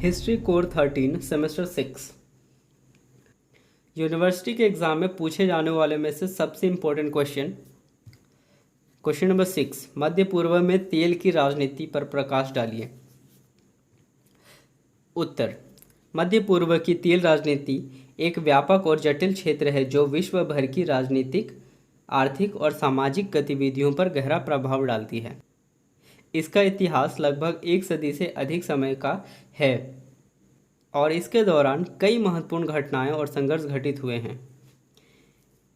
History core 13 semester 6। University के exam में पूछे जाने वाले में से सबसे इंपॉर्टेंट क्वेश्चन नंबर 6, मध्य पूर्व में तेल की राजनीति पर प्रकाश डालिए। उत्तर, मध्य पूर्व की तेल राजनीति एक व्यापक और जटिल क्षेत्र है जो विश्व भर की राजनीतिक, आर्थिक और सामाजिक गतिविधियों पर गहरा प्रभाव डालती है। इसका इतिहास लगभग एक सदी से अधिक समय का है और इसके दौरान कई महत्वपूर्ण घटनाएं और संघर्ष घटित हुए हैं।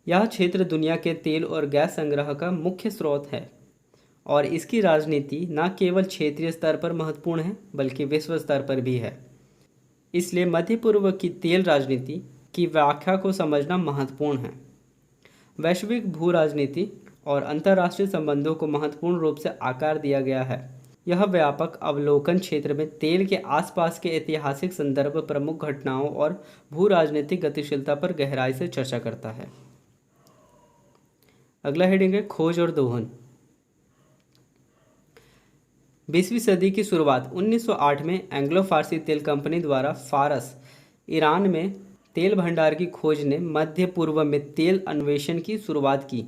यह क्षेत्र दुनिया के तेल और गैस संग्रह का मुख्य स्रोत है और इसकी राजनीति न केवल क्षेत्रीय स्तर पर महत्वपूर्ण है बल्कि विश्व स्तर पर भी है। इसलिए मध्य पूर्व की तेल राजनीति की व्याख्या को समझना महत्वपूर्ण है। वैश्विक भू राजनीति और अंतर्राष्ट्रीय संबंधों को महत्वपूर्ण रूप से आकार दिया गया है। यह व्यापक अवलोकन क्षेत्र में तेल के आसपास के ऐतिहासिक संदर्भ, प्रमुख घटनाओं और भू राजनीतिक गतिशीलता पर गहराई से चर्चा करता है। अगला हेडिंग है खोज और दोहन। 20वीं सदी की शुरुआत 1908 में एंग्लो फारसी तेल कंपनी द्वारा फारस, ईरान में तेल भंडार की खोज ने मध्य पूर्व में तेल अन्वेषण की शुरुआत की।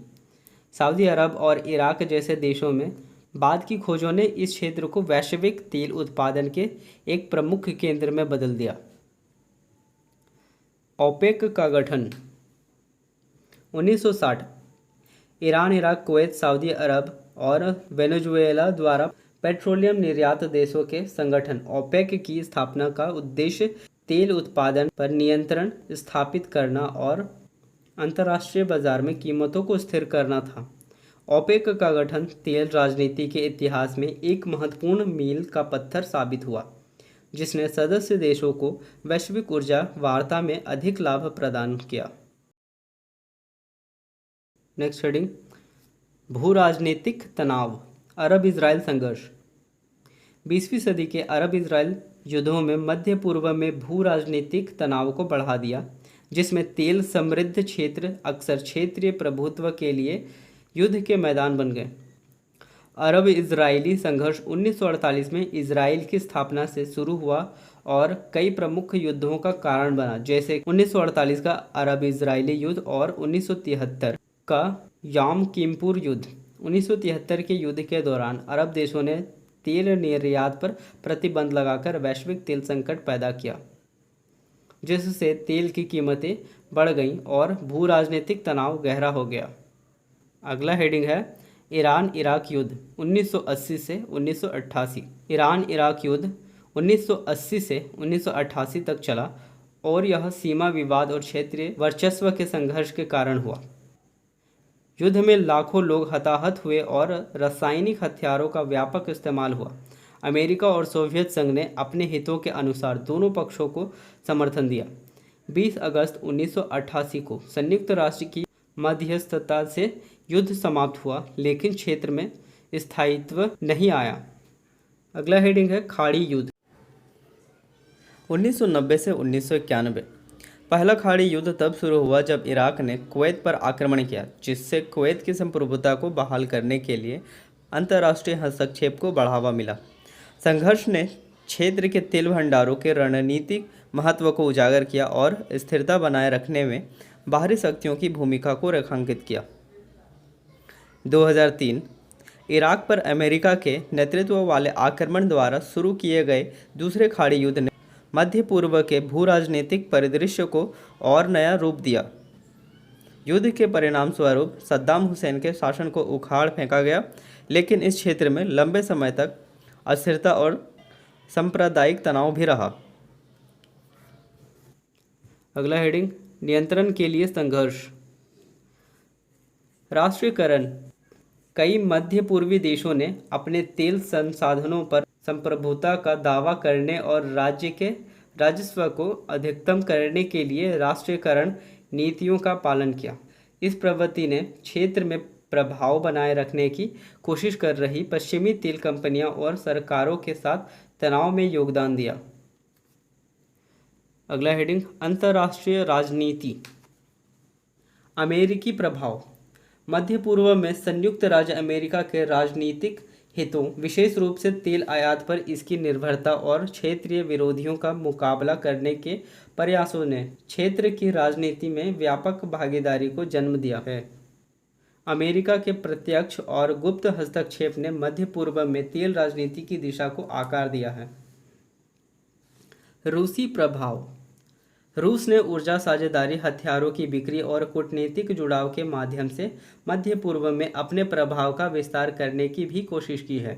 सऊदी अरब और इराक जैसे देशों में बाद की खोजों ने इस क्षेत्र को वैश्विक तेल उत्पादन के एक प्रमुख केंद्र में बदल दिया। ओपेक का गठन 1960 ईरान, इराक, कुवैत, सऊदी अरब और वेनेजुएला द्वारा पेट्रोलियम निर्यात देशों के संगठन ओपेक की स्थापना का उद्देश्य तेल उत्पादन पर नियंत्रण स्थापित करना और अंतर्राष्ट्रीय बाजार में कीमतों को स्थिर करना था। ओपेक का गठन तेल राजनीति के इतिहास में एक महत्वपूर्ण मील का पत्थर साबित हुआ, जिसने सदस्य देशों को वैश्विक ऊर्जा वार्ता में अधिक लाभ प्रदान किया। नेक्स्ट हेडिंग, भू राजनीतिक तनाव, अरब इजराइल संघर्ष। 20वीं सदी के अरब इजराइल युद्धों में मध्य पूर्व में भू राजनीतिक तनाव को बढ़ा दिया, जिसमें तेल समृद्ध क्षेत्र अक्सर क्षेत्रीय प्रभुत्व के लिए युद्ध के मैदान बन गए। अरब इजरायली संघर्ष 1948 में इजराइल की स्थापना से शुरू हुआ और कई प्रमुख युद्धों का कारण बना, जैसे 1948 का अरब इजरायली युद्ध और 1973 का याम किपुर युद्ध। 1973 के युद्ध के दौरान अरब देशों ने तेल निर्यात पर प्रतिबंध लगाकर वैश्विक तेल संकट पैदा किया, जिससे तेल की कीमतें बढ़ गईं और भू राजनीतिक तनाव गहरा हो गया। अगला हेडिंग है ईरान इराक युद्ध 1980 से 1988। ईरान इराक युद्ध 1980 से 1988 तक चला और यह सीमा विवाद और क्षेत्रीय वर्चस्व के संघर्ष के कारण हुआ। युद्ध में लाखों लोग हताहत हुए और रासायनिक हथियारों का व्यापक इस्तेमाल हुआ। अमेरिका और सोवियत संघ ने अपने हितों के अनुसार दोनों पक्षों को समर्थन दिया। 20 अगस्त 1988 को संयुक्त राष्ट्र की मध्यस्थता से युद्ध समाप्त हुआ, लेकिन क्षेत्र में स्थायित्व नहीं आया। अगला हेडिंग है खाड़ी युद्ध 1990 से 1991। पहला खाड़ी युद्ध तब शुरू हुआ जब इराक ने कुवैत पर आक्रमण किया, जिससे कुवैत की संप्रभुता को बहाल करने के लिए अंतर्राष्ट्रीय हस्तक्षेप को बढ़ावा मिला। संघर्ष ने क्षेत्र के तेल भंडारों के रणनीतिक महत्व को उजागर किया और स्थिरता बनाए रखने में बाहरी शक्तियों की भूमिका को रेखांकित किया। 2003 इराक पर अमेरिका के नेतृत्व वाले आक्रमण द्वारा शुरू किए गए दूसरे खाड़ी युद्ध ने मध्य पूर्व के भू राजनीतिक परिदृश्य को और नया रूप दिया। युद्ध के परिणाम स्वरूप सद्दाम हुसैन के शासन को उखाड़ फेंका गया, लेकिन इस क्षेत्र में लंबे समय तक अस्थिरता और सांप्रदायिक तनाव भी रहा। अगला हेडिंग नियंत्रण के लिए संघर्ष, राष्ट्रीयकरण। कई मध्य पूर्वी देशों ने अपने तेल संसाधनों पर संप्रभुता का दावा करने और राज्य के राजस्व को अधिकतम करने के लिए राष्ट्रीयकरण नीतियों का पालन किया। इस प्रवृत्ति ने क्षेत्र में प्रभाव बनाए रखने की कोशिश कर रही पश्चिमी तेल कंपनियों और सरकारों के साथ तनाव में योगदान दिया। अगला हेडिंग अंतर्राष्ट्रीय राजनीति, अमेरिकी प्रभाव। मध्य पूर्व में संयुक्त राज्य अमेरिका के राजनीतिक हितों, विशेष रूप से तेल आयात पर इसकी निर्भरता और क्षेत्रीय विरोधियों का मुकाबला करने के प्रयासों ने क्षेत्र की राजनीति में व्यापक भागीदारी को जन्म दिया है। अमेरिका के प्रत्यक्ष और गुप्त हस्तक्षेप ने मध्य पूर्व में तेल राजनीति की दिशा को आकार दिया है। रूसी प्रभाव। रूस ने ऊर्जा साझेदारी, हथियारों की बिक्री और कूटनीतिक जुड़ाव के माध्यम से मध्य पूर्व में अपने प्रभाव का विस्तार करने की भी कोशिश की है।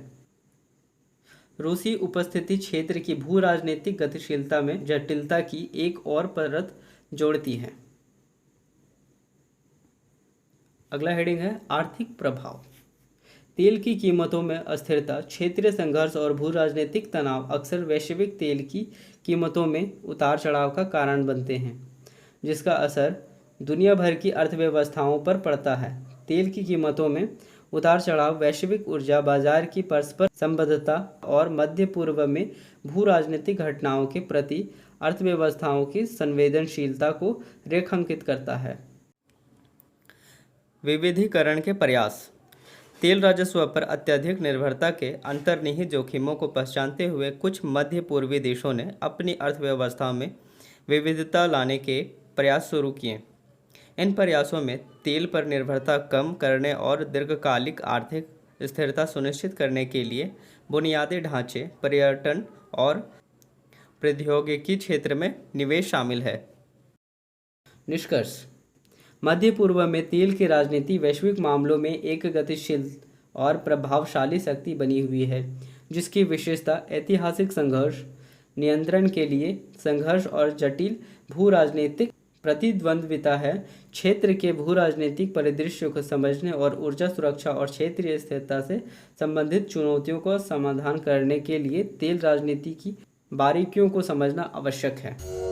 रूसी उपस्थिति क्षेत्र की भू राजनीतिक गतिशीलता में जटिलता की एक और परत जोड़ती है। अगला हेडिंग है आर्थिक प्रभाव। तेल की कीमतों में अस्थिरता, क्षेत्रीय संघर्ष और भू राजनीतिक तनाव अक्सर वैश्विक तेल की कीमतों में उतार चढ़ाव का कारण बनते हैं, जिसका असर दुनिया भर की अर्थव्यवस्थाओं पर पड़ता है। तेल की कीमतों में उतार चढ़ाव वैश्विक ऊर्जा बाजार की परस्पर संबद्धता और मध्य पूर्व में भू राजनीतिक घटनाओं के प्रति अर्थव्यवस्थाओं की संवेदनशीलता को रेखांकित करता है। विविधीकरण के प्रयास। तेल राजस्व पर अत्यधिक निर्भरता के अंतर्निहित जोखिमों को पहचानते हुए कुछ मध्य पूर्वी देशों ने अपनी अर्थव्यवस्था में विविधता लाने के प्रयास शुरू किए। इन प्रयासों में तेल पर निर्भरता कम करने और दीर्घकालिक आर्थिक स्थिरता सुनिश्चित करने के लिए बुनियादी ढांचे, पर्यटन और प्रौद्योगिकी क्षेत्र में निवेश शामिल है। निष्कर्ष। मध्य पूर्व में तेल की राजनीति वैश्विक मामलों में एक गतिशील और प्रभावशाली शक्ति बनी हुई है, जिसकी विशेषता ऐतिहासिक संघर्ष, नियंत्रण के लिए संघर्ष और जटिल भू राजनीतिक प्रतिद्वंद्विता है। क्षेत्र के भू राजनीतिक परिदृश्य को समझने और ऊर्जा सुरक्षा और क्षेत्रीय स्थिरता से संबंधित चुनौतियों का समाधान करने के लिए तेल राजनीति की बारीकियों को समझना आवश्यक है।